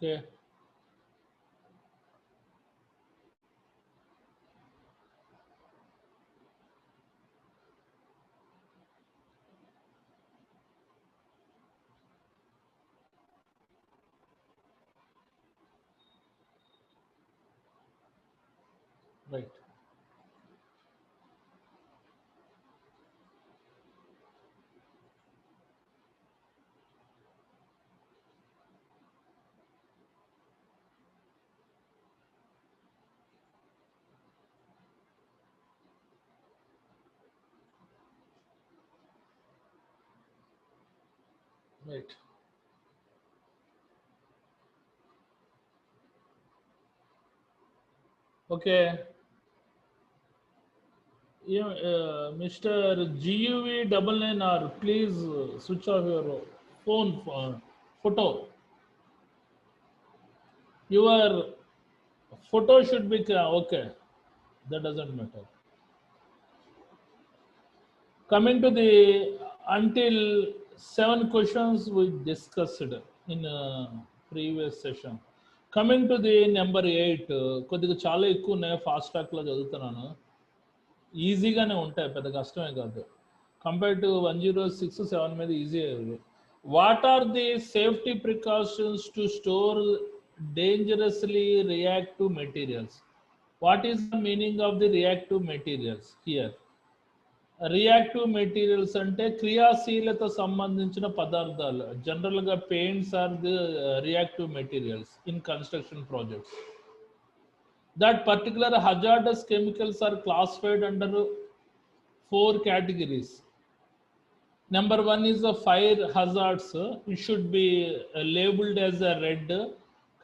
Okay. Right. Right. Okay. Yeah, Mr. GUV double NR, please switch off your phone photo. Your photo should be okay. That doesn't matter. Coming to the until 7 questions we discussed in previous session. Coming to the number 8, కొద్దిగా చాలా ఎక్కువ ఉన్నాయి, fast ట్రాక్లో చదువుతున్నాను. ఈజీగానే ఉంటాయి, పెద్ద కష్టమే కాదు. కంపేర్ టు 106, 7 మీద ఈజీ అయ్యేది. What are the safety precautions to store dangerously reactive materials? What is the meaning of the reactive materials here? Reactive materials అంటే క్రియాశీలత సంబంధించిన పదార్థాలు. జనరల్గా paints are the reactive materials in construction projects. That particular hazardous chemicals are classified under 4 categories. Number 1 is the fire hazards. It should be labeled as a red.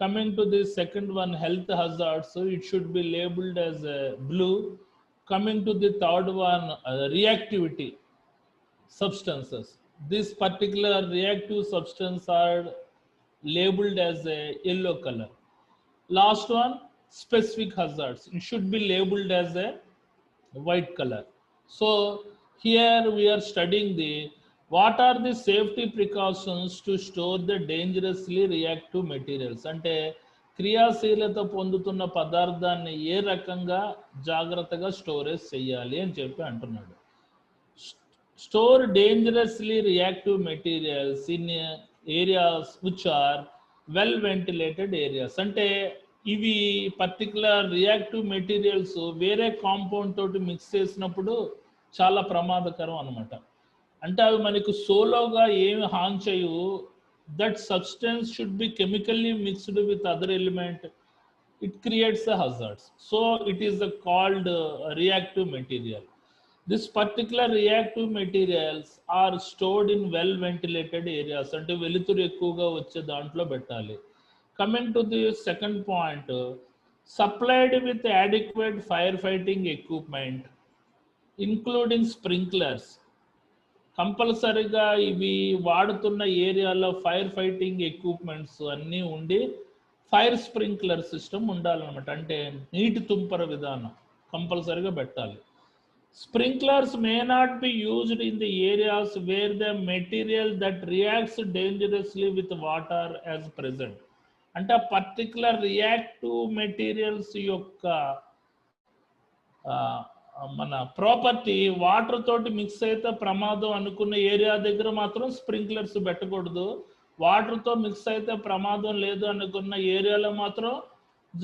Coming to the second one, health hazards. It should be labeled as a blue. Coming to the third one, reactivity substances. This particular reactive substance are labeled as a yellow color. Last one, specific hazards. It should be labeled as a white color. So here we are studying the what are the safety precautions to store the dangerously reactive materials. అంటే క్రియాశీలత పొందుతున్న పదార్థాన్ని ఏ రకంగా జాగ్రత్తగా storage చేయాలి అని చెప్పి అంటున్నాడు. Store dangerously reactive materials in areas which are well ventilated areas. అంటే ఇవి పర్టికులర్ రియాక్టివ్ మెటీరియల్స్ వేరే కాంపౌండ్ తోటి మిక్స్ చేసినప్పుడు చాలా ప్రమాదకరం అనమాట. అంటే అవి మనకు సోలోగా ఏమి హాని చేయవు. That substance should be chemically mixed with other element. It creates the hazards. So it is the called reactive material. This particular reactive materials are stored in well ventilated areas. అంటే వెలుతురు ఎక్కువగా వచ్చే దాంట్లో పెట్టాలి. Coming to the second point, supplied with adequate firefighting equipment, including sprinklers. కంపల్సరీగా ఇవి వాడుతున్న ఏరియాలో ఫైర్ ఫైటింగ్ ఎక్విప్మెంట్స్ అన్నీ ఉండి ఫైర్ స్ప్రింక్లర్ సిస్టమ్ ఉండాలన్నమాట. అంటే నీటి తుంపర విధానం కంపల్సరీగా పెట్టాలి. Sprinklers may not be used in the areas where the material that reacts dangerously with water as present. అంటే ఆ పర్టికులర్ రియాక్టివ్ మెటీరియల్స్ యొక్క మన ప్రాపర్టీ వాటర్ తోటి మిక్స్ అయితే ప్రమాదం అనుకున్న ఏరియా దగ్గర మాత్రం స్ప్రింక్లర్స్ పెట్టకూడదు. వాటర్తో మిక్స్ అయితే ప్రమాదం లేదు అనుకున్న ఏరియాలో మాత్రం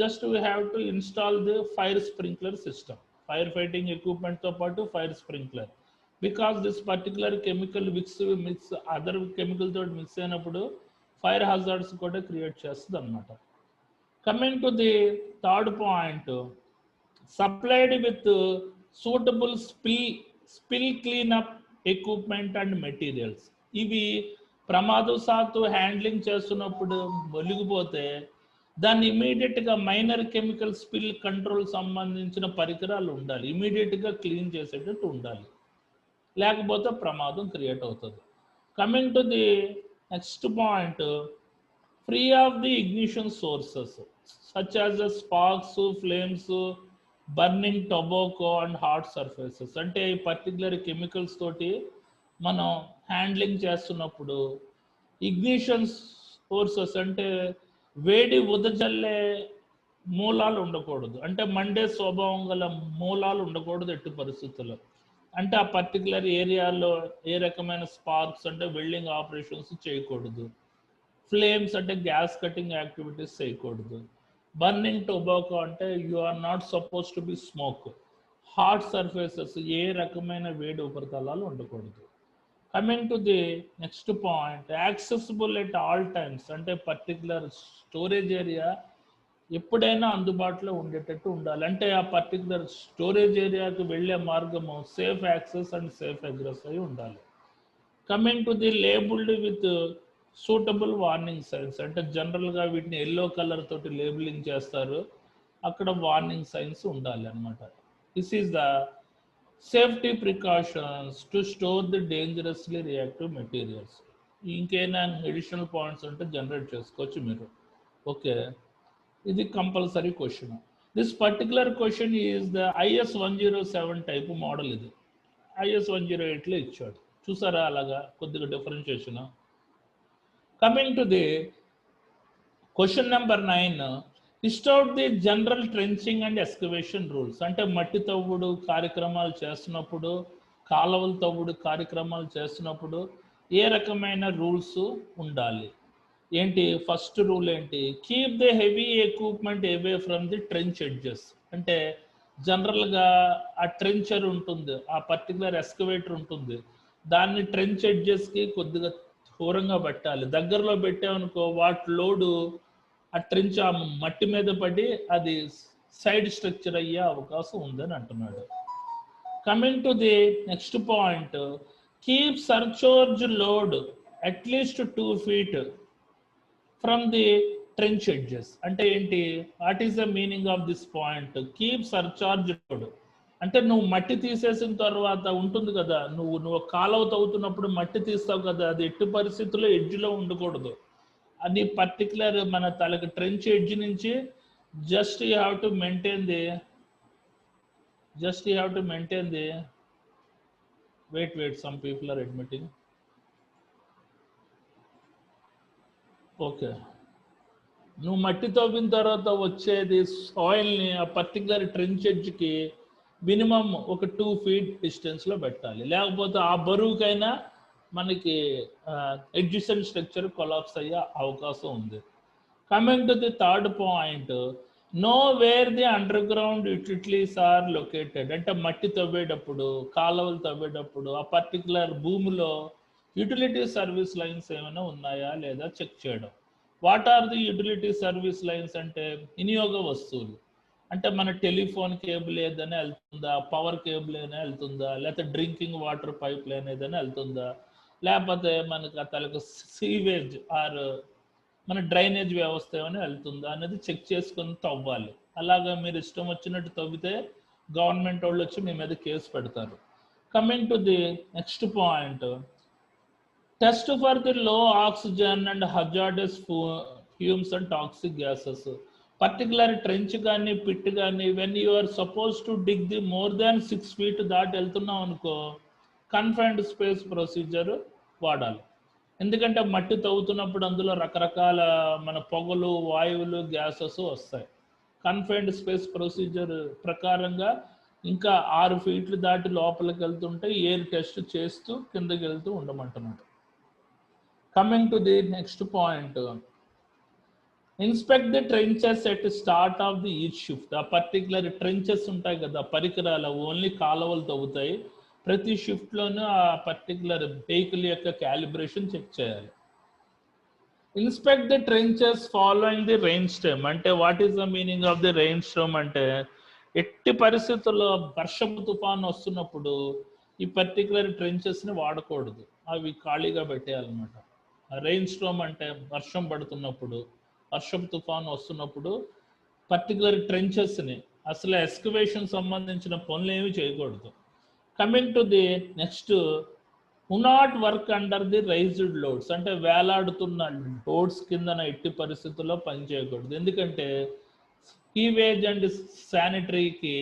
just we have to install the fire sprinkler system. Fire fighting ఎక్విప్మెంట్తో పాటు fire sprinkler. Because this particular chemical mix other chemical తోటి మిక్స్ అయినప్పుడు ఫైర్ హజార్డ్స్ కూడా క్రియేట్ చేస్తుంది అనమాట. Coming to the third point, supplied with suitable spill cleanup equipment and materials. ఇవి ప్రమాదవశాత్తు handling చేస్తున్నప్పుడు మొలిగిపోతే దాన్ని ఇమీడియట్గా మైనర్ కెమికల్ స్పిల్ కంట్రోల్ సంబంధించిన పరికరాలు ఉండాలి. ఇమీడియట్గా క్లీన్ చేసేటట్టు ఉండాలి, లేకపోతే ప్రమాదం క్రియేట్ అవుతుంది. Coming to the next point, free of the ignition sources such as the sparks, flames, burning tobacco and hot surfaces. అంటే ఈ పర్టికులర్ కెమికల్స్ తోటి మనం హ్యాండ్లింగ్ చేస్తున్నప్పుడు ఇగ్నిషన్ సోర్సెస్ అంటే వేడి ఉదజల్లే మూలాలు ఉండకూడదు, అంటే మండే స్వభావం గల మూలాలు ఉండకూడదు ఎట్టి పరిస్థితుల్లో. అంటే ఆ పర్టికులర్ ఏరియాలో ఏ రకమైన స్పార్క్స్ అంటే వెల్డింగ్ ఆపరేషన్స్ చేయకూడదు, ఫ్లేమ్స్ అంటే గ్యాస్ కటింగ్ యాక్టివిటీస్ చేయకూడదు, బర్నింగ్ టొబాకో అంటే you are not suppose to be smoke, hot surfaces ఏ రకమైన వేడి ఉపరితలాలు ఉండకూడదు. Coming to the next point, accessible at all times అంటే పర్టికులర్ స్టోరేజ్ ఏరియా ఎప్పుడైనా అందుబాటులో ఉండేటట్టు ఉండాలి. అంటే ఆ పర్టికులర్ స్టోరేజ్ ఏరియాకి వెళ్ళే మార్గము safe access and safe agrees అయి ఉండాలి. Coming to the labelled with suitable warning signs అంటే జనరల్గా వీటిని ఎల్లో కలర్ తోటి లేబులింగ్ చేస్తారు, అక్కడ వార్నింగ్ సైన్స్ ఉండాలి అనమాట. This is the safety precautions to store the dangerously reactive materials. ఇంకేనా అడిషనల్ పాయింట్స్ ఉంటే జనరేట్ చేసుకోవచ్చు మీరు. ఓకే, ఇది compulsory question. This particular question is the IS 107 type model. ఇది IS 108లో ఇచ్చాడు, చూసారా అలాగా కొద్దిగా differentiation. Coming to the question number 9, list out the general trenching and excavation rules. అంటే మట్టి తవ్వుడు కార్యక్రమాలు చేస్తున్నప్పుడు, కాలువలు తవ్వుడు కార్యక్రమాలు చేస్తున్నప్పుడు ఏ రకమైన రూల్స్ ఉండాలి ఏంటి? ఫస్ట్ రూల్ ఏంటి? Keep the heavy equipment away from the trench edges. అంటే జనరల్గా ఆ ట్రెంచర్ ఉంటుంది, ఆ పర్టికులర్ ఎక్స్కవేటర్ ఉంటుంది, దాన్ని ట్రెంచ్ ఎడ్జెస్కి కొద్దిగా దూరంగా పెట్టాలి. దగ్గరలో పెట్టామనుకో వాటి లోడు ఆ ట్రెంచ్ ఆ మట్టి మీద పడి అది సైడ్ స్ట్రక్చర్ అయ్యే అవకాశం ఉందని అంటున్నాడు. Coming to the next point, keep surcharge load at least 2 feet from the trench edges. అంటే ఏంటి? What is the meaning of this point? Keep surcharge load అంటే నువ్వు మట్టి తీసేసిన తర్వాత ఉంటుంది కదా, నువ్వు కాలువ తవ్వుతున్నప్పుడు మట్టి తీస్తావు కదా, అది ఎట్టి పరిస్థితుల్లో ఎడ్జ్లో ఉండకూడదు. అది పర్టికులర్ మన తలకి ట్రెంచ్ ఎడ్జ్ నుంచి just you have to maintain the weight some people are admitting. Okay, నువ్వు మట్టి తవ్విన తర్వాత వచ్చేది సాయిల్ని ఆ పర్టికులర్ ట్రెంచ్ ఎడ్జ్కి మినిమం ఒక 2 feet డిస్టెన్స్లో పెట్టాలి, లేకపోతే ఆ బరువుకైనా మనకి ఎడ్జసెంట్ స్ట్రక్చర్ కొలాప్స్ అయ్యే అవకాశం ఉంది. Coming to the third point, know where the underground utilities are located. అంటే మట్టి తవ్వేటప్పుడు, కాలువలు తవ్వేటప్పుడు ఆ పర్టికులర్ భూమిలో యూటిలిటీ సర్వీస్ లైన్స్ ఏమైనా ఉన్నాయా లేదా చెక్ చేయడం. What are the utility service lines అంటే వినియోగ వస్తువులు. అంటే మన టెలిఫోన్ కేబుల్ ఏదైనా వెళ్తుందా, పవర్ కేబుల్ ఏదైనా వెళ్తుందా, లేకపోతే డ్రింకింగ్ వాటర్ పైప్ లైన్ ఏదైనా వెళ్తుందా, లేకపోతే మనకు అతలకు సీవేజ్ ఆర్ మన డ్రైనేజ్ వ్యవస్థ ఏమైనా వెళ్తుందా అనేది చెక్ చేసుకొని తవ్వాలి. అలాగా మీరు ఇష్టం వచ్చినట్టు తవ్వితే గవర్నమెంట్ వాళ్ళు వచ్చి మీ మీద కేసు పెడతారు. Coming to the next point, test for the low oxygen and hazardous fumes and toxic gases. Particular trench కానీ పిట్ కానీ when you are suppose to dig the more than 6 feet దాటి వెళ్తున్నాం అనుకో, confined space procedure వాడాలి. ఎందుకంటే మట్టి తవ్వుతున్నప్పుడు అందులో రకరకాల మన పొగలు, వాయువులు, గ్యాసెస్ వస్తాయి. కన్ఫైన్డ్ స్పేస్ ప్రొసీజర్ ప్రకారంగా ఇంకా 6 feet దాటి లోపలికి వెళ్తుంటే ఎయిర్ టెస్ట్ చేస్తూ కిందకి వెళ్తూ ఉండమంటున్నాడు. Coming to the next point, inspect the trenches at start of the each shift. ఆ పర్టికులర్ ట్రెంచెస్ ఉంటాయి కదా, పరికరాలు ఓన్లీ కాలువలు తవ్వుతాయి, ప్రతి షిఫ్ట్లోనూ ఆ పర్టికులర్ వెహికల్ యొక్క క్యాలిబ్రేషన్ చెక్ చేయాలి. Inspect the trenches following the rain storm. అంటే what is the meaning of the rain storm అంటే ఎట్టి పరిస్థితుల్లో వర్షపు తుఫాను వస్తున్నప్పుడు ఈ పర్టికులర్ ట్రెంచెస్ని వాడకూడదు, అవి ఖాళీగా పెట్టేయాలన్నమాట. రెయిన్ స్టోమ్ అంటే వర్షం పడుతున్నప్పుడు, వర్షపు తుఫాను వస్తున్నప్పుడు పర్టికులర్ ట్రెంచెస్ని అసలు ఎక్స్కవేషన్ సంబంధించిన పనులు ఏమి చేయకూడదు. Coming to the next, not work under the raised loads. అంటే వేలాడుతున్న లోడ్స్ కిందన ఎట్టి పరిస్థితుల్లో పనిచేయకూడదు. ఎందుకంటే సీవేజ్ అండ్ శానిటరీకి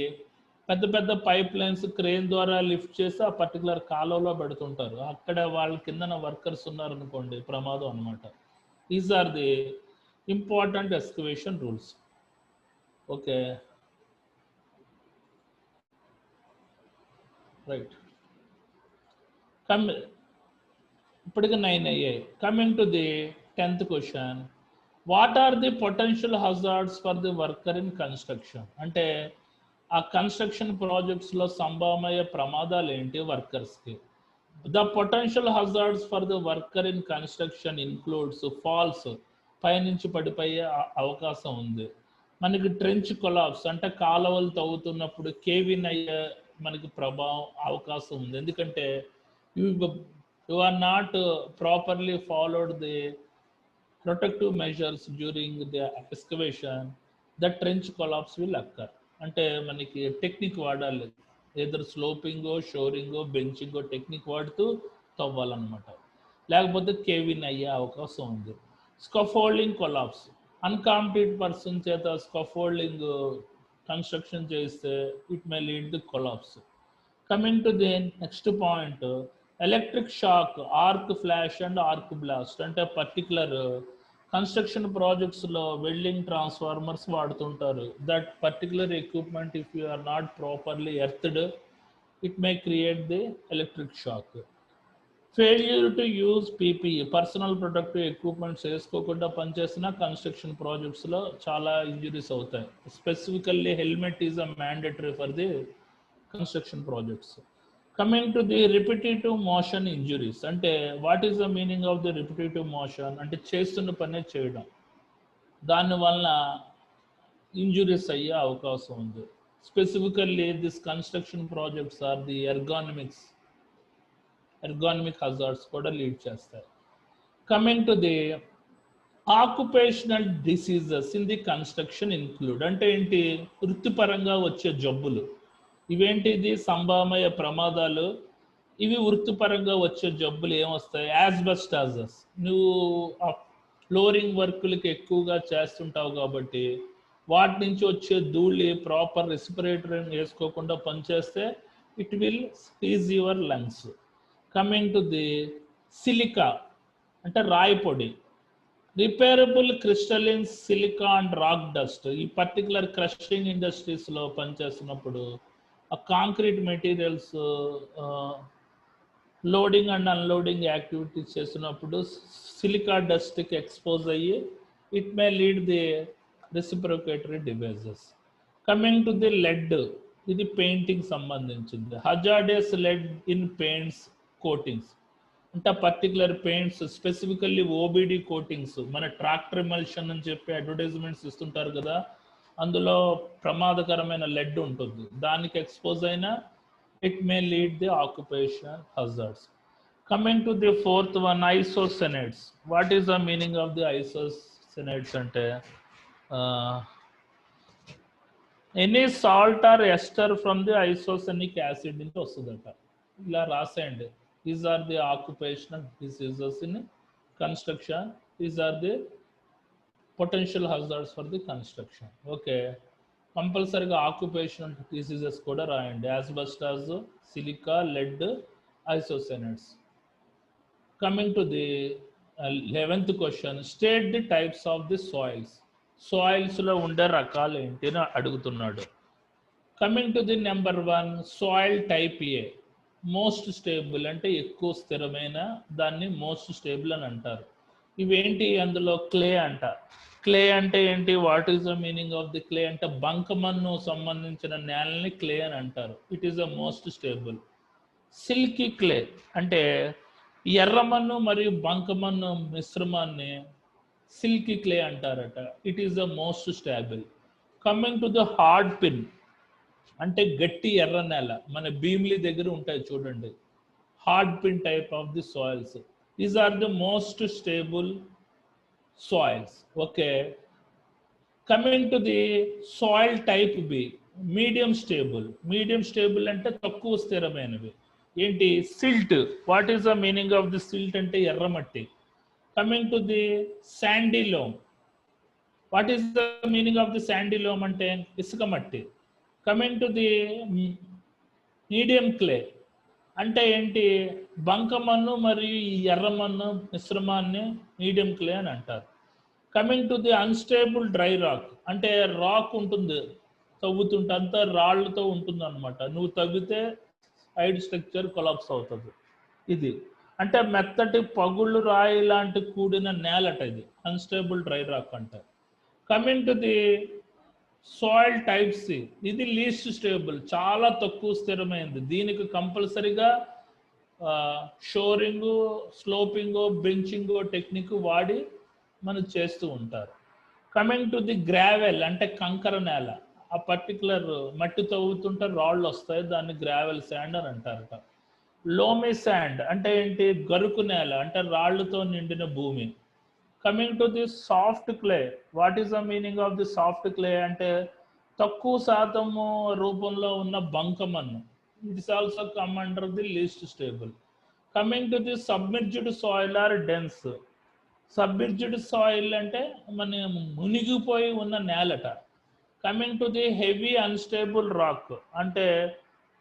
పెద్ద పెద్ద పైప్ లైన్స్ క్రేన్ ద్వారా లిఫ్ట్ చేసి ఆ పర్టికులర్ కాలువలో పెడుతుంటారు, అక్కడ వాళ్ళ కిందన వర్కర్స్ ఉన్నారనుకోండి ప్రమాదం అనమాట. These are the Important excavation rules. Okay, right. Come, ఇప్పటికి 9 అయ్యాయి. Coming to the 10th question. What are the potential hazards for the worker in construction? అంటే ఆ కన్స్ట్రక్షన్ ప్రాజెక్ట్స్లో సంభవమయ్యే ప్రమాదాలు ఏంటి వర్కర్స్కి? The potential hazards for the worker in construction includes falls, పైనుంచి పడిపోయే అవకాశం ఉంది. మనకి ట్రెంచ్ కొలాప్స్ అంటే కాలువలు తవ్వుతున్నప్పుడు కేవిన్ అయ్యే మనకి ప్రభావం అవకాశం ఉంది. ఎందుకంటే you are not properly followed the protective measures during the excavation, the trench collapse will occur. అంటే మనకి టెక్నిక్ వాడాలి, ఏదర్ స్లోపింగో షోరింగో బెంచింగో టెక్నిక్ వాడుతూ తవ్వాలన్నమాట, లేకపోతే కేవిన్ అయ్యే అవకాశం ఉంది. స్కఫోల్డింగ్ కొలాప్స్, అన్కాంపిటెంట్ పర్సన్ చేత స్కఫోల్డింగ్ కన్స్ట్రక్షన్ చేస్తే it may lead the collapse. Coming to the next point, electric shock, arc flash and arc blast. అంటే పర్టికులర్ కన్స్ట్రక్షన్ ప్రాజెక్ట్స్లో వెల్డింగ్ ట్రాన్స్ఫార్మర్స్ వాడుతుంటారు. That particular equipment if you are not properly earthed, it may create the electric shock. Failure to use PPE, personal protective equipments వేసుకోకుండా పనిచేసిన construction ప్రాజెక్ట్స్లో చాలా injuries అవుతాయి. Specifically helmet is a mandatory for the construction projects. Coming to the repetitive motion injuries. అంటే what is the meaning of the repetitive motion? అంటే చేస్తున్న పనే చేయడం, దానివల్ల ఇంజురీస్ అయ్యే అవకాశం ఉంది. Specifically this construction projects are the ergonomic hazards కూడా లీడ్ చేస్తాయి. Coming to the occupational diseases in the construction include. అంటే ఏంటి? వృత్తిపరంగా వచ్చే జబ్బులు. ఇవేంటిది? సంభవమయ్యే ప్రమాదాలు. ఇవి వృత్తిపరంగా వచ్చే జబ్బులు ఏమొస్తాయి? యాస్బెస్టాసస్, నువ్వు ఫ్లోరింగ్ వర్కులకి ఎక్కువగా చేస్తుంటావు కాబట్టి వాటి నుంచి వచ్చే ధూళి ప్రాపర్ రెస్పిరేటరీ వేసుకోకుండా పనిచేస్తే it will squeeze your lungs. Coming to the silica, అంటే రాయి పొడి. Repairable crystalline silica and rock dust. ఈ పర్టికులర్ క్రషింగ్ ఇండస్ట్రీస్లో పనిచేస్తున్నప్పుడు ఆ concrete materials loading and unloading activities చేస్తున్నప్పుడు సిలికా డస్ట్కి ఎక్స్పోజ్ అయ్యి it may lead the respiratory devices. Coming to the lead, ఇది పెయింటింగ్ సంబంధించింది. Hazardous lead in paints coatings. అంటే particular paints, specifically OBD coatings, మన ట్రాక్టర్ ఎమల్షన్ అని చెప్పి advertisements ఇస్తుంటారు కదా, అందులో ప్రమాదకరమైన లెడ్ ఉంటుంది. దానికి ఎక్స్పోజ్ అయినా it may lead the occupational hazards. Coming to the fourth one, isocyanides. What is the meaning of the isocyanides? అంటే any salt or ester from the isocyanic acid నుంచి వస్తుందట. ఇలా రాసేయండి. These are the occupational diseases in construction. These are the potential hazards for the construction. Okay. కంపల్సరీగా occupational diseases కూడా రాయండి. Asbestos, silica, lead, isocyanides. Coming to the 11th question, state the types of the soils. సాయిల్స్లో ఉండే రకాలు ఏంటి అని అడుగుతున్నాడు. Coming to the number 1, soil type A. Most stable అంటే ఎక్కువ స్థిరమైన దాన్ని మోస్ట్ స్టేబుల్ అని అంటారు. ఇవేంటి? అందులో క్లే అంట. క్లే అంటే ఏంటి? What is the meaning of the clay? అంటే బంకమన్ను సంబంధించిన నేలని క్లే అని అంటారు. It is the most stable. Silky clay అంటే ఎర్రమన్ను మరియు బంకమన్ను మిశ్రమాన్ని సిల్కీ క్లే అంటారట. It is the most stable. Coming to the hard pin అంటే గట్టి ఎర్ర నేల, మన భీమిలి దగ్గర ఉంటాయి చూడండి, hard pin type of the soils. These are the most stable soils. Okay. Coming to the soil type B, medium stable. Medium stable అంటే తక్కువ స్థిరమైనవి. ఏంటి? Silt. What is the meaning of the silt? అంటే ఎర్రమట్టి. Coming to the sandy loam. What is the meaning of the sandy loam? అంటే ఇసుక మట్టి. Coming to the medium clay అంటే ఏంటి? బంకమన్ను మరియు ఈ ఎర్రమన్ను మిశ్రమాన్ని మీడియం క్లే అని అంటారు. Coming to the unstable dry rock, అంటే రాక్ ఉంటుంది తవ్వుతుంటే అంతా రాళ్లతో ఉంటుంది అనమాట. నువ్వు తవ్వితే సైడ్ స్ట్రక్చర్ కొలాప్స్ అవుతుంది. ఇది అంటే మెత్తటి పగుళ్ళు రాయి లాంటి కూడిన నేలట ఇది అన్స్టేబుల్ డ్రై రాక్ అంటారు. Coming to the soil type C, ఇది లీస్ట్ స్టేబుల్, చాలా తక్కువ స్థిరమైంది. దీనికి కంపల్సరీగా షోరింగ్, స్లోపింగ్, బెంచింగ్ టెక్నిక్ వాడి మనం చేస్తూ ఉంటారు. కమింగ్ టు ది గ్రావెల్, అంటే కంకర నేల. ఆ పర్టికులర్ మట్టి తవ్వుతుంటే రాళ్ళు వస్తాయి, దాన్ని గ్రావెల్ శాండ్ అని అంటారట. లోమి శాండ్ అంటే ఏంటి? గరుకు నేల, అంటే రాళ్లతో నిండిన భూమి. Coming to the soft clay, what is the meaning of the soft clay అంటే తక్కువ శాతము రూపంలో ఉన్న బంకమన్ను. It's also come under the least stable. Coming to the submerged soil or dense, submerged soil అంటే మన మునిగిపోయి ఉన్న నేలట. Coming to the heavy unstable rock, అంటే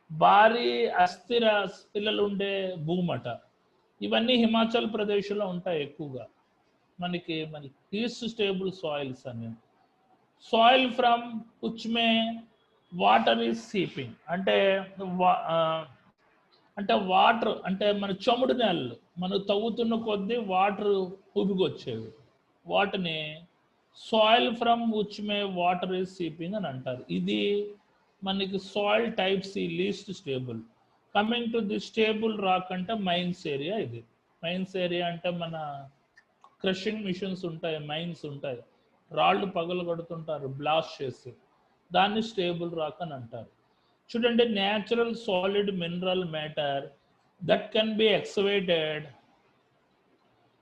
భారీ అస్థిర శిలలు ఉండే భూమట. ఇవన్నీ హిమాచల్ ప్రదేశ్లో ఉంటాయి ఎక్కువగా. మనకి ఈస్ట్ స్టేబుల్ సాయిల్స్ అని. Soil from which may water is seeping, అంటే వాటర్ అంటే మన చముడు నేలలు, మనం తవ్వుతున్న కొద్దీ వాటర్ ఉబికొచ్చేవి, వాటిని soil from which may water is seeping అని అంటారు. ఇది మనకి సాయిల్ టైప్స్ ఈ least stable. Coming to the stable rock అంటే మైన్స్ ఏరియా. ఇది మైన్స్ ఏరియా అంటే మన క్రషింగ్ మిషన్స్ ఉంటాయి, మైన్స్ ఉంటాయి, రాళ్ళు పగలు కొడుతుంటారు బ్లాస్ట్ చేసి, దాన్ని స్టేబుల్ రాక్ అని అంటారు. చూడండి, natural solid mineral matter that can be excavated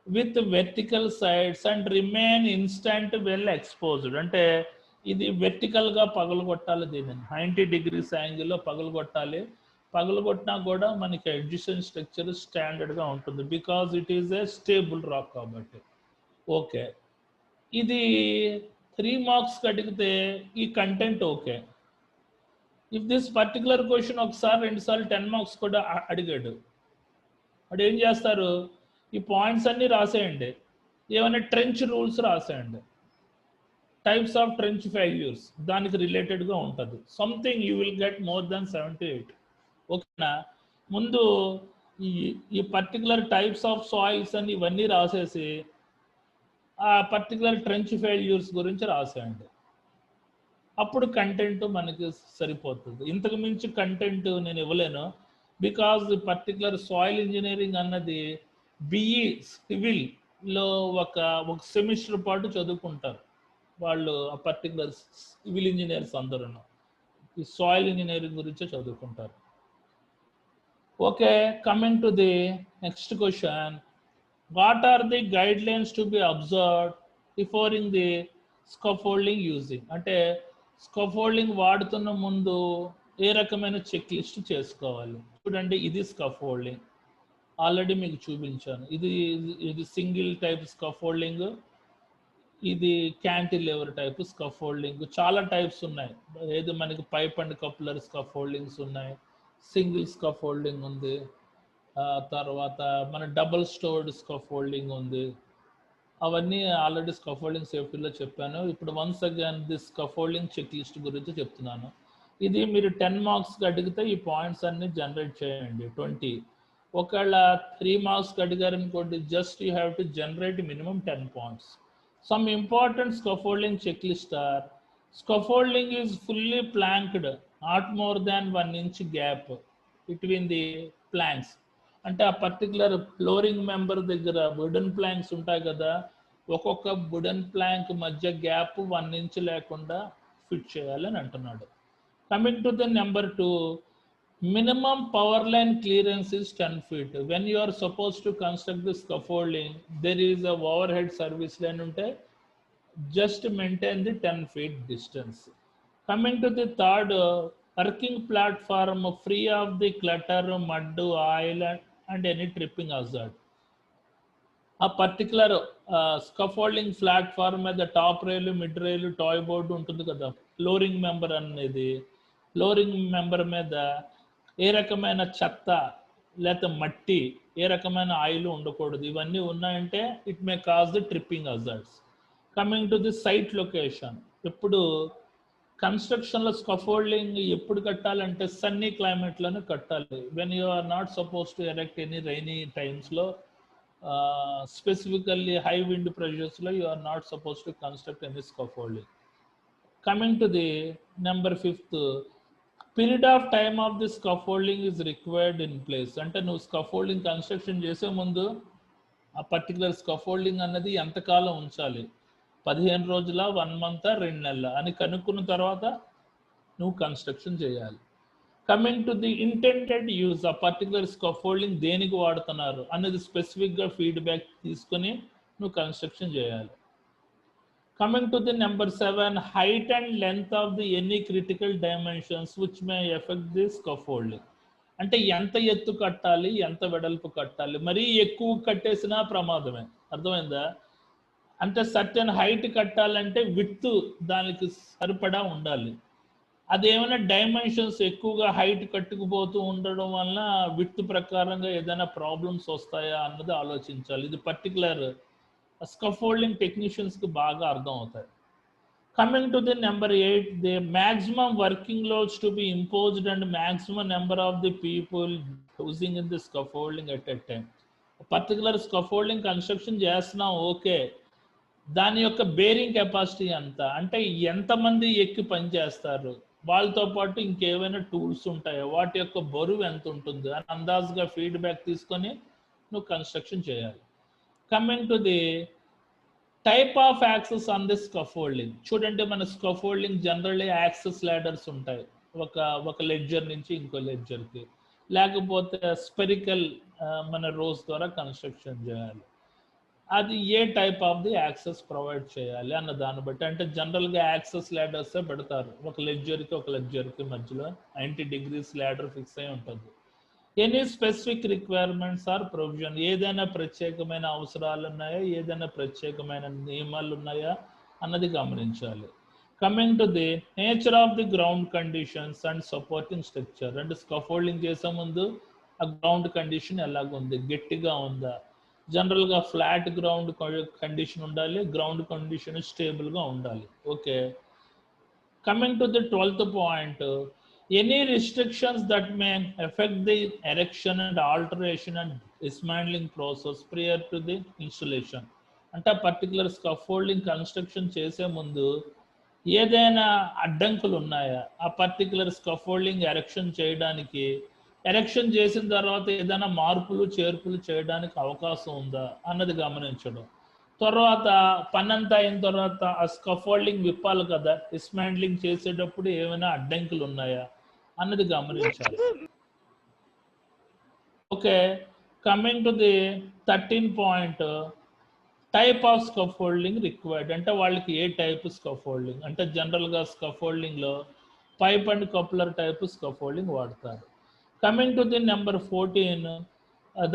with vertical sides and remain instant well exposed, అంటే ఇది వెర్టికల్గా పగలగొట్టాలి, దీనిని 90 degrees యాంగిల్లో పగలగొట్టాలి. పగలగొట్టినా కూడా మనకి అడ్జసెంట్ స్ట్రక్చర్ స్టాండర్డ్గా ఉంటుంది, because it is a stable rock కాబట్టి. ఓకే, ఇది 3 marks అడిగితే ఈ content okay. If this particular question ఒకసారి 2 సార్లు 10 marks కూడా అడిగాడు, వాడు ఏం చేస్తారు? ఈ పాయింట్స్ అన్నీ రాసేయండి, ఏమైనా ట్రెంచ్ రూల్స్ రాసేయండి, టైప్స్ ఆఫ్ ట్రెంచ్ ఫెయిల్యూర్స్ దానికి రిలేటెడ్గా ఉంటుంది. Something you will get more than 78. ఓకేనా? ముందు ఈ పర్టికులర్ టైప్స్ ఆఫ్ సాయిల్స్ అని ఇవన్నీ రాసేసి ఆ పర్టికులర్ ట్రెంచ్ ఫెయిల్యూర్స్ గురించి రాసేయండి, అప్పుడు కంటెంట్ మనకి సరిపోతుంది. ఇంతకు మించి కంటెంట్ నేను ఇవ్వలేను, బికాజ్ పర్టికులర్ సాయిల్ ఇంజనీరింగ్ అన్నది బిఈ సివిల్లో ఒక సెమిస్టర్ పాటు చదువుకుంటారు వాళ్ళు. ఆ పర్టికులర్ సివిల్ ఇంజనీర్స్ అందరూ ఈ సాయిల్ ఇంజనీరింగ్ గురించే చదువుకుంటారు. Okay, coming to the next question, what are the guidelines to be observed before in the scaffolding using, అంటే స్కాఫోల్డింగ్ వాడుతున్న ముందు ఏ రకమైన చెక్ లిస్ట్ చేసుకోవాలి? చూడండి, ఇది స్కాఫోల్డింగ్ ఆల్రెడీ మీకు చూపించాను. ఇది సింగిల్ టైప్ స్కాఫోల్డింగ్, ఇది క్యాంటిలివర్ టైప్ స్కాఫోల్డింగ్. చాలా టైప్స్ ఉన్నాయి. ఏది మనకి పైప్ అండ్ కప్లర్ స్కాఫోల్డింగ్స్ ఉన్నాయి, సింగిల్ స్కాఫోల్డింగ్ ఉంది, తర్వాత మన డబుల్ స్టోర్డ్ స్కాఫోల్డింగ్ ఉంది. అవన్నీ ఆల్రెడీ స్కాఫోల్డింగ్ సేఫ్టీలో చెప్పాను. ఇప్పుడు once again this scaffolding checklist గురించి చెప్తున్నాను. ఇది మీరు 10 మార్క్స్కి అడిగితే ఈ పాయింట్స్ అన్ని జనరేట్ చేయండి 20. ఒకవేళ 3 మార్క్స్కి అడిగారనుకోండి, just you have to generate minimum 10 points. Some important scaffolding checklist are: scaffolding is fully planked, not more than 1 inch gap between the planks. అంటే ఆ పర్టికులర్ ఫ్లోరింగ్ మెంబర్ దగ్గర వుడెన్ ప్లాంక్స్ ఉంటాయి కదా, ఒక్కొక్క వుడెన్ ప్లాంక్ మధ్య gap 1 inch లేకుండా fit చేయాలని అంటున్నాడు. Coming to the number 2, minimum power line clearance is 10 feet. When you are supposed to construct the scaffolding, there is a overhead service line unte, just maintain the 10 feet distance. Coming to the third, working platform free of the clutter, mud, oil and any tripping hazard. A particular scaffolding platform మీద top రైలు, mid రైలు, toy board ఉంటుంది కదా, flooring member అనేది, flooring member మీద ఏ రకమైన చెత్త లేకపోతే మట్టి, ఏ రకమైన ఆయిల్ ఉండకూడదు. ఇవన్నీ ఉన్నాయంటే it may cause the tripping hazards. Coming to the site location. ఇప్పుడు కన్స్ట్రక్షన్లో స్కఫోల్డింగ్ ఎప్పుడు కట్టాలంటే సన్నీ క్లైమేట్లోనే కట్టాలి. When you are not suppose to erect any rainy టైమ్స్లో, స్పెసిఫికల్లీ హై విండ్ ప్రెషర్స్లో you are not suppose to construct any scaffolding. Coming to the number 5th, period of time of the scaffolding is required in place. అంటే నువ్వు scaffolding construction చేసే ముందు ఆ particular scaffolding అన్నది ఎంతకాలం ఉంచాలి, 15 రోజుల, 1 month, 2 నెలల అని కనుక్కున్న తర్వాత నువ్వు కన్స్ట్రక్షన్ చేయాలి. Coming to the intended use, ఆ పర్టికులర్ స్కఫోల్డింగ్ దేనికి వాడుతున్నారు అనేది స్పెసిఫిక్గా ఫీడ్బ్యాక్ తీసుకొని నువ్వు కన్స్ట్రక్షన్ చేయాలి. Coming to the number 7, height and length of the any critical dimensions which may affect the scaffolding. అంటే ఎంత ఎత్తు కట్టాలి, ఎంత వెడల్పు కట్టాలి. మరీ ఎక్కువ కట్టేసినా ప్రమాదమే. అర్థమైందా? అంటే సర్టెన్ హైట్ కట్టాలంటే విడ్త్ దానికి సరిపడా ఉండాలి. అదేమైనా డైమెన్షన్స్ ఎక్కువగా హైట్ కట్టుకుపోతూ ఉండడం వలన విడ్త్ ప్రకారంగా ఏదైనా ప్రాబ్లమ్స్ వస్తాయా అన్నది ఆలోచించాలి. ఇది పర్టికులర్ స్కఫోల్డింగ్ టెక్నీషియన్స్కి బాగా అర్థం అవుతాయి. Coming to the number 8, the maximum working loads to be imposed and maximum number of the people using in the scaffolding at a time. Particular scaffolding construction చేస్తున్నాం, ఓకే, దాని యొక్క బేరింగ్ కెపాసిటీ ఎంత, అంటే ఎంతమంది ఎక్కి పని చేస్తారు, వాళ్ళతో పాటు ఇంకేమైనా టూల్స్ ఉంటాయో వాటి యొక్క బరువు ఎంత ఉంటుంది అని అందాజుగా ఫీడ్బ్యాక్ తీసుకొని నువ్వు కన్స్ట్రక్షన్ చేయాలి. Coming to the type of access on the scaffolding. చూడండి, మన స్కఫోల్డింగ్ జనరల్లీ యాక్సెస్ లాడర్స్ ఉంటాయి, ఒక లెడ్జర్ నుంచి ఇంకో లెడ్జర్కి, లేకపోతే స్పెరికల్ మన రోస్ ద్వారా కన్స్ట్రక్షన్ చేయాలి. అది ఏ type of the access provide చేయాలి అన్న దాన్ని బట్టి. అంటే జనరల్గా యాక్సెస్ ల్యాడర్సే పెడతారు, ఒక లెడ్జర్కి మధ్యలో 90 degrees ల్యాడర్ ఫిక్స్ అయి ఉంటుంది. Any specific requirements or provision, ఏదైనా ప్రత్యేకమైన అవసరాలు ఉన్నాయా, ఏదైనా ప్రత్యేకమైన నియమాలు ఉన్నాయా అన్నది గమనించాలి. Coming to the nature of the ground conditions and supporting structure. అంటే స్కఫోల్డింగ్ చేసే ముందు ఆ గ్రౌండ్ కండిషన్ ఎలాగుంది, గట్టిగా ఉందా, జనరల్గా ఫ్లాట్ గ్రౌండ్ కండిషన్ ఉండాలి, గ్రౌండ్ కండిషన్ స్టేబుల్గా ఉండాలి. Okay. Coming to the 12th point, any restrictions that may affect the erection and alteration and dismantling process prior to the installation. అంటే పర్టికులర్ స్కఫోల్డింగ్ కన్స్ట్రక్షన్ చేసే ముందు ఏదైనా అడ్డంకులు ఉన్నాయా, ఆ పర్టికులర్ స్కఫోల్డింగ్ ఎరెక్షన్ చేయడానికి, ఎరెక్షన్ చేసిన తర్వాత ఏదైనా మార్పులు చేర్పులు చేయడానికి అవకాశం ఉందా అన్నది గమనించడం. తర్వాత పనంతా అయిన తర్వాత ఆ స్కఫోల్డింగ్ విప్పాలి కదా, డిస్మాండ్లింగ్ చేసేటప్పుడు ఏమైనా అడ్డంకులు ఉన్నాయా అన్నది గమనించాలి. Okay. Coming to the 13th point, type of scaffolding required. అంటే వాళ్ళకి ఏ టైప్ స్కఫోల్డింగ్, అంటే జనరల్గా స్కఫోల్డింగ్లో pipe and coupler type scaffolding వాడతారు. Coming to the number 14,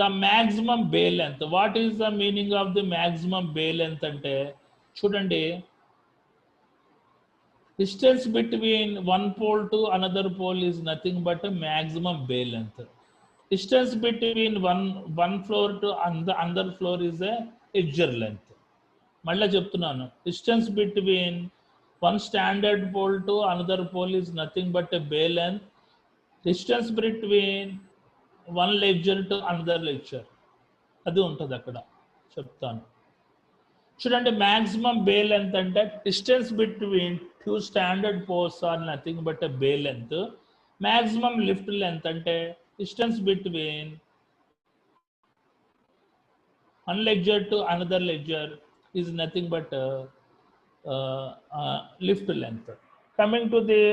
the maximum bay length. What is the meaning of the maximum bay length? అంటే చూడండి, distance between one pole to another pole is nothing but a maximum bay length. Distance between one floor to another floor is a edger length. మళ్ళీ చెప్తున్నాను, distance between one standard pole to another pole is nothing but a bay length. Distance between one ledger to another ledger అది ఉంటుంది అక్కడ, చెప్తాను. చూడండి, maximum bay length అంటే distance between 2 standard poles are nothing but a bay length. Maximum lift length అంటే distance between one ledger to another ledger is nothing but lift length. Coming to the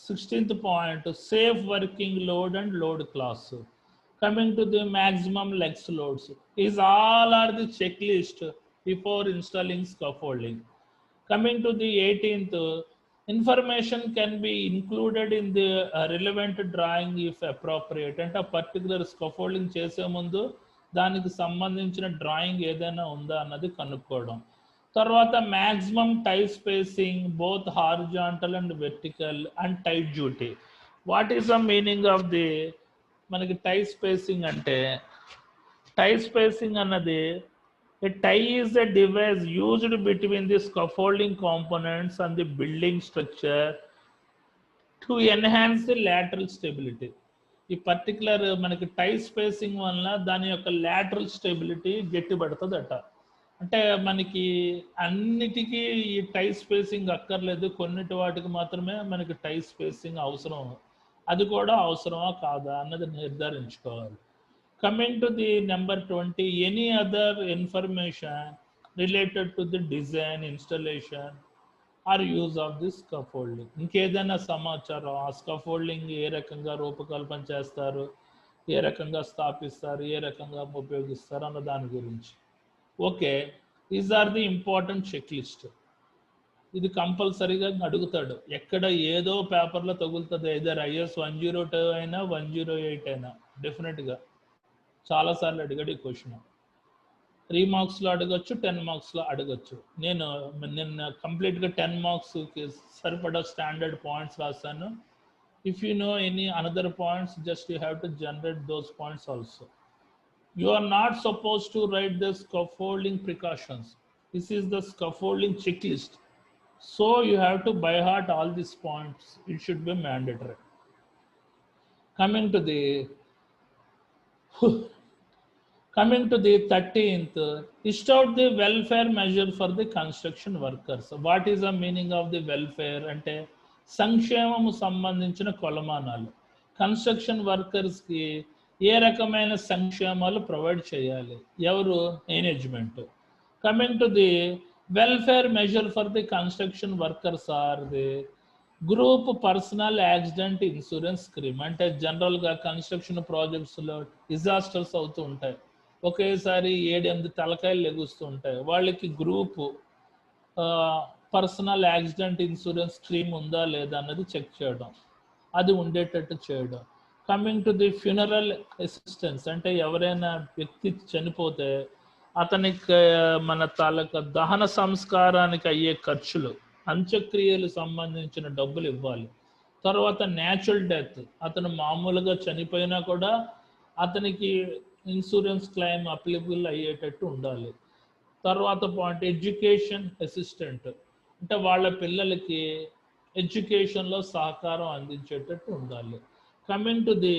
16th point, safe working load and load class. Coming to the maximum lex loads, is all are the checklist before installing scaffolding. Coming to the 18th, information can be included in the relevant drawing if appropriate. అంటే a particular scaffolding చేసే ముందు దానికి సంబంధించిన drawing ఏదైనా ఉందా అన్నది కనుక్కోవడం. తర్వాత maximum tie spacing both horizontal and vertical and tight duty. What is the meaning of the మనకి టై స్పేసింగ్ అంటే, టై స్పేసింగ్ అన్నది A tie is a device used between the scaffolding components and the building structure to enhance the lateral stability. ఈ particular మనకి tie spacing వలన దాని యొక్క lateral stability గట్టి పడుతుందట. అంటే మనకి అన్నిటికీ ఈ టై స్పేసింగ్ అక్కర్లేదు, కొన్నిటి వాటికి మాత్రమే మనకి టై స్పేసింగ్ అవసరం. అది కూడా అవసరమా కాదా అన్నది నిర్ధారించుకోవాలి. Coming to the number 20, any other information related to the design, installation or use of this scaffolding. ఇంకేదైనా సమాచారం ఆ స్కాఫోల్డింగ్ ఏ రకంగా రూపకల్పన చేస్తారు, ఏ రకంగా స్థాపిస్తారు, ఏ రకంగా ఉపయోగిస్తారు అన్న దాని గురించి. Okay, these are the important checklist. ఇది కంపల్సరీగా అడుగుతాడు, ఎక్కడ ఏదో పేపర్లో తగులుతుంది. ఐదర్ IS 102 అయినా 108 అయినా డెఫినెట్గా చాలాసార్లు అడిగాడు ఈ క్వశ్చన్. 3 మార్క్స్లో అడగచ్చు, 10 మార్క్స్లో అడగచ్చు. నేను కంప్లీట్గా 10 మార్క్స్కి సరిపడా స్టాండర్డ్ పాయింట్స్ రాశాను. If you know any another points, just you have to generate those points also. You are not supposed to write the scaffolding precautions. This is the scaffolding checklist. So you have to by heart all these points. It should be mandatory. Coming to the 13th, list out the welfare measure for the construction workers. What is the meaning of the welfare? అంటే సంక్షేమము సంబంధించిన కొలమానాలు. Construction వర్కర్స్కి ఏ రకమైన సంక్షేమాలు provide చేయాలి, ఎవరు? Management. Coming to the welfare measure for the construction workers are the group personal accident insurance scheme. అంటే జనరల్గా construction ప్రాజెక్ట్స్లో disasters అవుతూ ఉంటాయి, ఒకేసారి 7-8 తలకాయలు లెగుస్తూ ఉంటాయి. వాళ్ళకి group personal accident insurance scheme ఉందా లేదా అన్నది చెక్ చేయడం, అది ఉండేటట్టు చేయడం. Coming to the funeral assistance, అంటే ఎవరైనా వ్యక్తి చనిపోతే అతనికి మన తాలూకా దహన సంస్కారానికి అయ్యే ఖర్చులు, అంత్యక్రియలు సంబంధించిన డబ్బులు ఇవ్వాలి. తర్వాత న్యాచురల్ డెత్, అతను మామూలుగా చనిపోయినా కూడా అతనికి ఇన్సూరెన్స్ క్లెయిమ్ అప్లికబుల్ అయ్యేటట్టు ఉండాలి. తర్వాత పాయింట్ ఎడ్యుకేషన్ అసిస్టెంట్, అంటే వాళ్ళ పిల్లలకి ఎడ్యుకేషన్లో సహకారం అందించేటట్టు ఉండాలి. Coming to the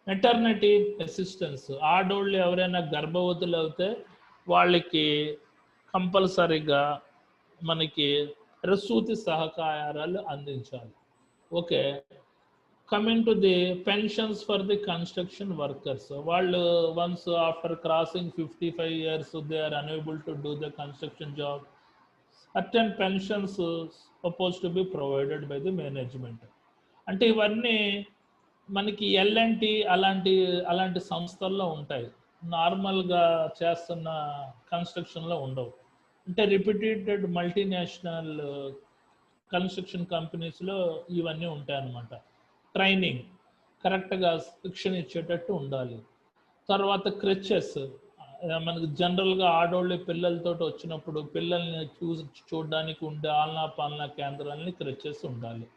maternity assistance, ఆడోళ్ళు ఎవరైనా గర్భవతులు అయితే వాళ్ళకి కంపల్సరీగా మనకి ప్రసూతి సహకారాలు అందించాలి. Okay, coming to the pensions for the construction workers, వాళ్ళు once after crossing 55 years they are unable to do the construction job, certain pensions supposed to be provided by the management. అంటే ఇవన్నీ మనకి L&T అలాంటి సంస్థల్లో ఉంటాయి, నార్మల్గా చేస్తున్న కన్స్ట్రక్షన్లో ఉండవు. అంటే రిప్యూటెడ్ మల్టీనేషనల్ కన్స్ట్రక్షన్ కంపెనీస్లో ఇవన్నీ ఉంటాయన్నమాట. ట్రైనింగ్, కరెక్ట్గా శిక్షణ ఇచ్చేటట్టు ఉండాలి. తర్వాత క్రెచెస్, మనకి జనరల్గా ఆడోళ్ళు పిల్లలతో వచ్చినప్పుడు పిల్లల్ని చూడడానికి ఉండే ఆలనా పాలనా కేంద్రాలని క్రెచెస్ ఉండాలి.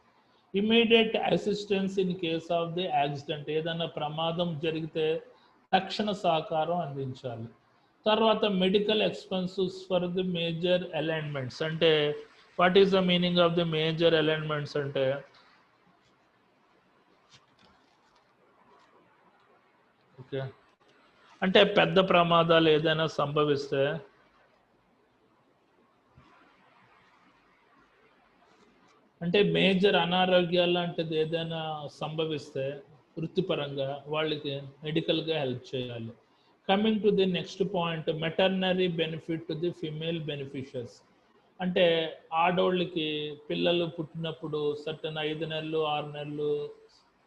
Immediate assistance in case of the accident, ఏదైనా ప్రమాదం జరిగితే తక్షణ సహకారం అందించాలి. తర్వాత medical expenses for the major alignments, అంటే what is the meaning of the major alignments అంటే ఓకే, అంటే పెద్ద ప్రమాదాలు ఏదైనా సంభవిస్తే అంటే మేజర్ అనారోగ్యాలు లాంటిది ఏదైనా సంభవిస్తే వృత్తిపరంగా వాళ్ళకి మెడికల్గా హెల్ప్ చేయాలి. Coming to the next point, మెటర్నరీ benefit to the female beneficiaries, అంటే ఆడోళ్ళకి పిల్లలు పుట్టినప్పుడు సర్టన్ 5 నెలలు 6 నెలలు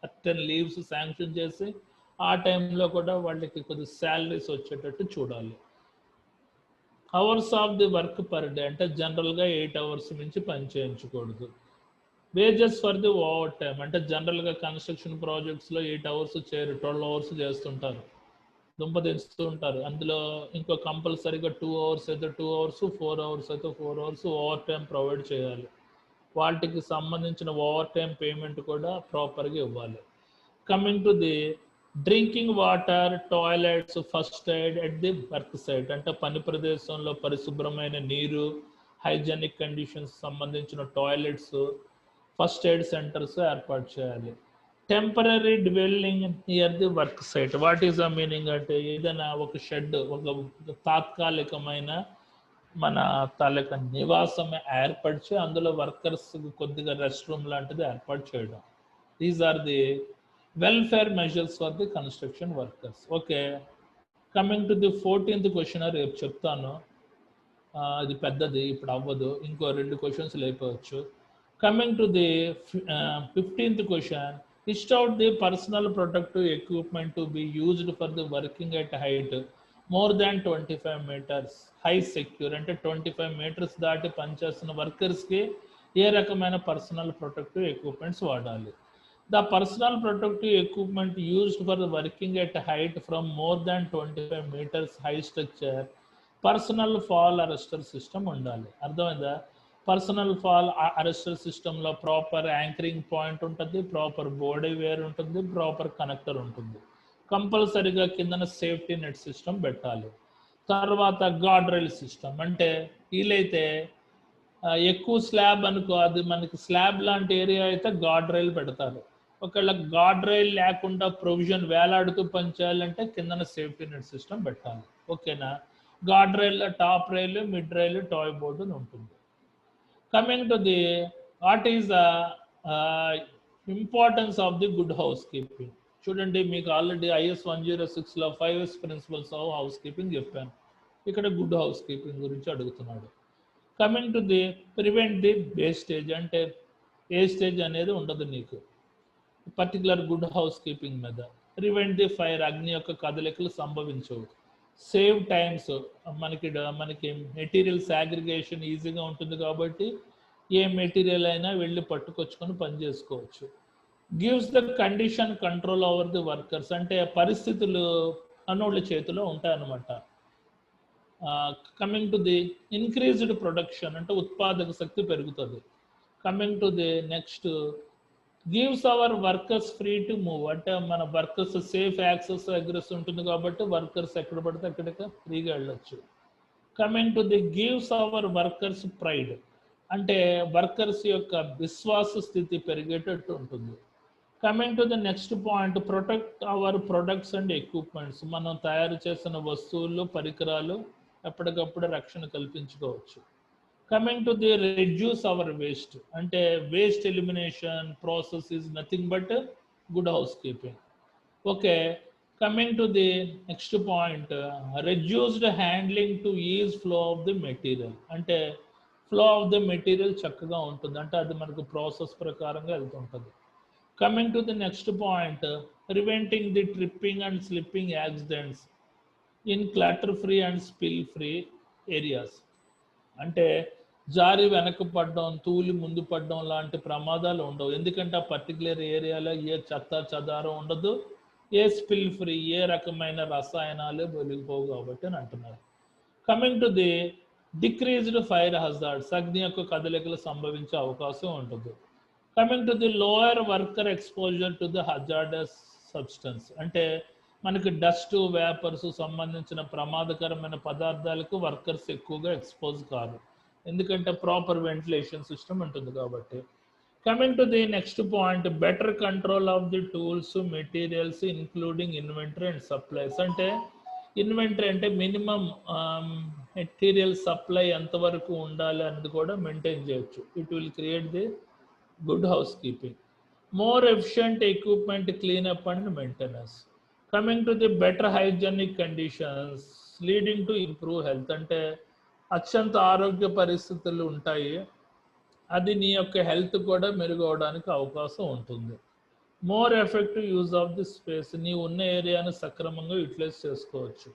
సర్టన్ లీవ్స్ శాంక్షన్ చేసి ఆ టైంలో కూడా వాళ్ళకి కొద్ది శాలరీస్ వచ్చేటట్టు చూడాలి. Hours of the work per day, అంటే జనరల్గా 8 hours మించి పని చేయించకూడదు. Wages for the overtime, అంటే జనరల్గా కన్స్ట్రక్షన్ ప్రాజెక్ట్స్లో 8 hours చేయరు, 12 hours చేస్తుంటారు, దుంపదిస్తూ ఉంటారు. అందులో ఇంకో కంపల్సరీగా 2 hours అయితే 2 hours, 4 hours అయితే 4 hours ఓవర్ టైం ప్రొవైడ్ చేయాలి. వాటికి సంబంధించిన ఓవర్ టైం పేమెంట్ కూడా ప్రాపర్గా ఇవ్వాలి. Coming to the drinking water, toilets, first aid at the work site అంటే పని ప్రదేశంలో పరిశుభ్రమైన నీరు, హైజెనిక్ కండిషన్స్ సంబంధించిన టాయిలెట్స్, ఫస్ట్ ఎయిడ్ సెంటర్స్ ఏర్పాటు చేయాలి. Temporary dwelling near the work site. What is the meaning అంటే ఏదైనా ఒక షెడ్, ఒక తాత్కాలికమైన మన తాలూకా నివాసం ఏర్పరిచి అందులో వర్కర్స్ కొద్దిగా రెస్ట్ రూమ్ లాంటిది ఏర్పాటు చేయడం. These are the welfare measures for the construction workers. Okay, coming to the 14th question రేపు చెప్తాను. అది పెద్దది, ఇప్పుడు అవ్వదు, ఇంకో 2 క్వశ్చన్స్ లేకపోవచ్చు. Coming to the 15th question, list out the personal protective equipment to be used for the working at height more than 25 meters, high secure అంటే 25 meters దాటి పనిచేస్తున్న వర్కర్స్కి ఏ రకమైన పర్సనల్ ప్రొటెక్టివ్ ఎక్విప్మెంట్స్ వాడాలి. The personal protective equipment used for the working at height from more than 25 meters high structure, personal fall arrester system ఉండాలి. అర్థమైందా? Personal fall arrester సిస్టంలో proper anchoring point ఉంటుంది, proper body wear ఉంటుంది, proper connector ఉంటుంది. కంపల్సరీగా కిందన safety net system పెట్టాలి. తర్వాత గార్డ్ రైల్ సిస్టమ్ అంటే వీలైతే ఎక్కువ స్లాబ్ అనుకో, అది మనకి స్లాబ్ లాంటి ఏరియా అయితే గార్డ్ రైల్ పెడతారు. ఒకవేళ గార్డ్ రైల్ లేకుండా ప్రొవిజన్ వేలాడుతూ పనిచేయాలంటే కిందన సేఫ్టీ నెట్ సిస్టమ్ పెట్టాలి. ఓకేనా? Guard rail, top rail, mid rail, toe board ఉంటుంది. Coming to the what is the importance of the good housekeeping. చూడండి, మీకు ఆల్రెడీ IS 106లో 5 ప్రిన్సిపల్స్ ఆఫ్ హౌస్ కీపింగ్ చెప్పాను. ఇక్కడ గుడ్ హౌస్ కీపింగ్ గురించి అడుగుతున్నాడు. Coming to the prevent the wastage అంటే wastage అనేది ఉండదు నీకు పర్టికులర్ గుడ్ హౌస్ కీపింగ్ మీద. ప్రివెంట్ ది ఫైర్, అగ్ని యొక్క కదలికలు సంభవించవు. సేవ్ టైమ్స్, మనకి మెటీరియల్స్ అగ్రిగేషన్ ఈజీగా ఉంటుంది కాబట్టి ఏ మెటీరియల్ అయినా వెళ్ళి పట్టుకొచ్చుకొని పని చేసుకోవచ్చు. Gives the condition control over the workers అంటే పరిస్థితులు అన్నోళ్ళ చేతిలో ఉంటాయన్నమాట. Coming to the increased production అంటే ఉత్పాదక శక్తి పెరుగుతుంది. Coming to the next, gives our workers free to move అంటే మన వర్కర్స్ సేఫ్ యాక్సెస్ అగ్రెస్ ఉంటుంది కాబట్టి వర్కర్స్ ఎక్కడ పడితే అక్కడికి ఫ్రీగా వెళ్ళొచ్చు. Coming to the gives our workers pride అంటే వర్కర్స్ యొక్క విశ్వాస స్థితి పెరిగేటట్టు ఉంటుంది. Coming to the next point, protect our products and equipments మనం తయారు చేసిన వస్తువులు, పరికరాలు ఎప్పటికప్పుడు రక్షణ కల్పించుకోవచ్చు. Coming to the reduce our waste అంటే waste elimination process is nothing but good housekeeping. Okay, coming to the next point, reduced handling to is flow of the material అంటే ఫ్లో ఆఫ్ ది మెటీరియల్ చక్కగా ఉంటుంది అంటే అది మనకు process ప్రకారంగా వెళ్తుంటుంది. Coming to the next point, preventing the tripping and slipping accidents in clutter free and spill free areas అంటే జారి వెనక్కి పడడం, తూలి ముందు పడడం లాంటి ప్రమాదాలు ఉండవు. ఎందుకంటే ఆ పర్టికులర్ ఏరియాలో ఏ చెత్త చెదారం ఉండదు, ఏ స్పిల్ ఫ్రీ, ఏ రకమైన రసాయనాలు వెలిగిపోవు కాబట్టి అని అంటున్నారు. Coming to the decreased fire hazards అగ్ని యొక్క కదలికలు సంభవించే అవకాశం ఉంటుంది. Coming to the lower worker exposure to the hazardous substance అంటే మనకి డస్ట్, వేపర్స్ సంబంధించిన ప్రమాదకరమైన పదార్థాలకు వర్కర్స్ ఎక్కువగా ఎక్స్పోజ్ కారు ఎందుకంటే ప్రాపర్ వెంటిలేషన్ సిస్టమ్ ఉంటుంది కాబట్టి. Coming to the next point, better control of the tools, materials including inventory and supplies అంటే ఇన్వెంటరీ అంటే మినిమం మెటీరియల్ సప్లై ఎంతవరకు ఉండాలి అనేది కూడా మెయింటైన్ చేయొచ్చు. It will create the good house keeping. More efficient equipment cleanup and maintenance. Coming to the better hygienic conditions leading to improve health అంటే అత్యంత ఆరోగ్య పరిస్థితులు ఉంటాయి, అది నీ యొక్క హెల్త్ కూడా మెరుగవడానికి అవకాశం ఉంటుంది. More effective use of the space నీ ఉన్న ఏరియాను సక్రమంగా యూటిలైజ్ చేసుకోవచ్చు.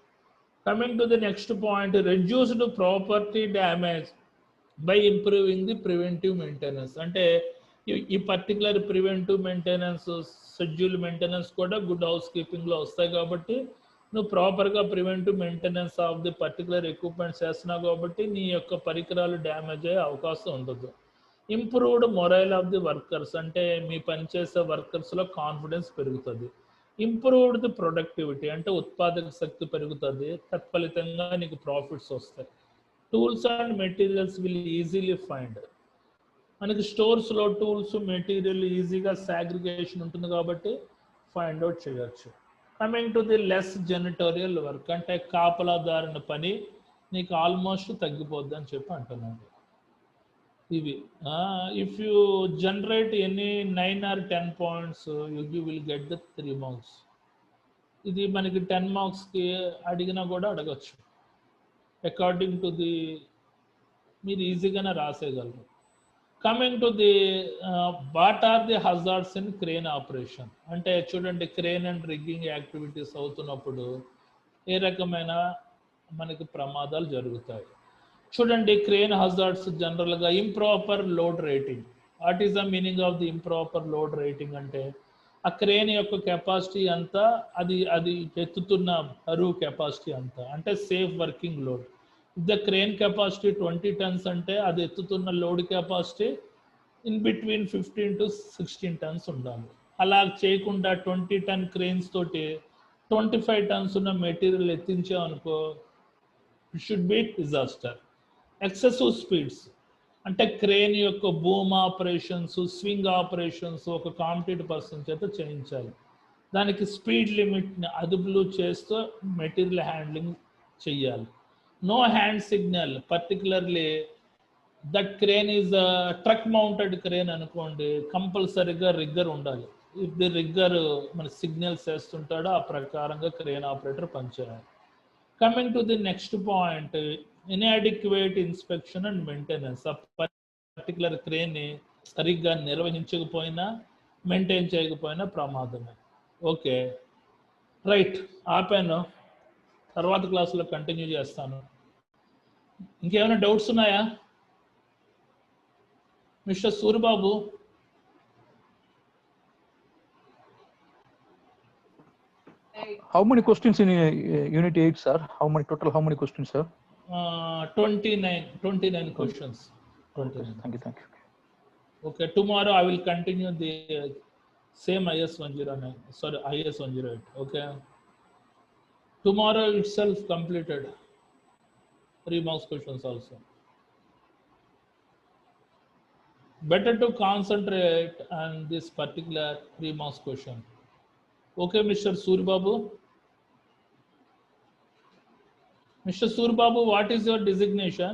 Coming to the next point, reduced property damage by improving the preventive maintenance అంటే ఈ particular preventive maintenance, schedule maintenance కూడా గుడ్ హౌస్ కీపింగ్లో వస్తాయి కాబట్టి నువ్వు ప్రాపర్గా preventive maintenance of the particular equipments చేస్తున్నావు కాబట్టి నీ యొక్క పరికరాలు డ్యామేజ్ అయ్యే అవకాశం ఉండదు. Improved morale of the workers అంటే మీ పనిచేసే వర్కర్స్లో కాన్ఫిడెన్స్ పెరుగుతుంది. ఇంప్రూవ్డ్ ప్రొడక్టివిటీ అంటే ఉత్పాదక శక్తి పెరుగుతుంది, తత్ఫలితంగా నీకు ప్రాఫిట్స్ వస్తాయి. Tools and materials will easily find. మనకి స్టోర్స్లో టూల్స్ మెటీరియల్ ఈజీగా సాగ్రిగేషన్ ఉంటుంది కాబట్టి ఫైండ్ అవుట్ చేయొచ్చు. Coming to the less janitorial work అంటే కాపలాదారుని పని నీకు ఆల్మోస్ట్ తగ్గిపోద్ది అని చెప్పి అంటున్నాడు. ఇవి if you generate any 9 or 10 points you will get the 3 marks. ఇది మనకి 10 మార్క్స్కి అడిగినా కూడా అడగచ్చు. అకార్డింగ్ టు ది మీరు ఈజీగానే రాసేయగలరు. Coming to the what are the hazards in crane operation అంటే చూడండి, క్రేన్ అండ్ రిగ్గింగ్ యాక్టివిటీస్ అవుతున్నప్పుడు ఏ రకమైన మనకి ప్రమాదాలు జరుగుతాయి. చూడండి, క్రేన్ హజార్డ్స్ జనరల్గా improper load rating. What is the meaning of the improper load rating అంటే ఆ క్రేన్ యొక్క కెపాసిటీ అంతా అది ఎత్తుతున్న బరువు కెపాసిటీ అంతా అంటే safe working load. The crane capacity 20 tons అంటే అది ఎత్తుతున్న load capacity in between 15 to 16 tons ఉండాలి. అలా చేయకుండా 20 ton క్రేన్స్ తోటి 25 tons ఉన్న మెటీరియల్ ఎత్తించామనుకో, it should be disaster. Excessive speeds అంటే క్రేన్ యొక్క బూమ్ ఆపరేషన్స్, స్వింగ్ ఆపరేషన్స్ ఒక కాంపిటెంట్ పర్సన్ చేత చేయించాలి. దానికి స్పీడ్ లిమిట్ని అదుపులో చేస్తూ మెటీరియల్ హ్యాండ్లింగ్ చెయ్యాలి. No hand signal, particularly that crane is truck mounted crane అనుకోండి, కంపల్సరీగా రిగ్గర్ ఉండాలి. ఇఫ్ ది రిగ్గర్ మన సిగ్నల్స్ వేస్తుంటాడో ఆ ప్రకారంగా క్రేన్ ఆపరేటర్ పనిచేయాలి. Coming to the next point, inadequate inspection and maintenance. ఆ పర్టికులర్ క్రేన్ని సరిగ్గా నిర్వహించకపోయినా మెయింటైన్ చేయకపోయినా ప్రమాదమే. ఓకే, రైట్, ఆపాను. తర్వాత క్లాసులో కంటిన్యూ చేస్తాను. ఇంకేమైనా డౌట్స్ ఉన్నాయా mister Suribabu? How many questions in Unit 8, sir? How many questions, sir? 29 questions. 29. Thank you. Okay, tomorrow I will continue the same IS 109. Sorry, IS 108. Okay. Tomorrow itself completed 3 marks questions also. Better to concentrate on this particular 3 marks question. Okay, Mr. Surbabu. Mr. Surbabu, what is your designation?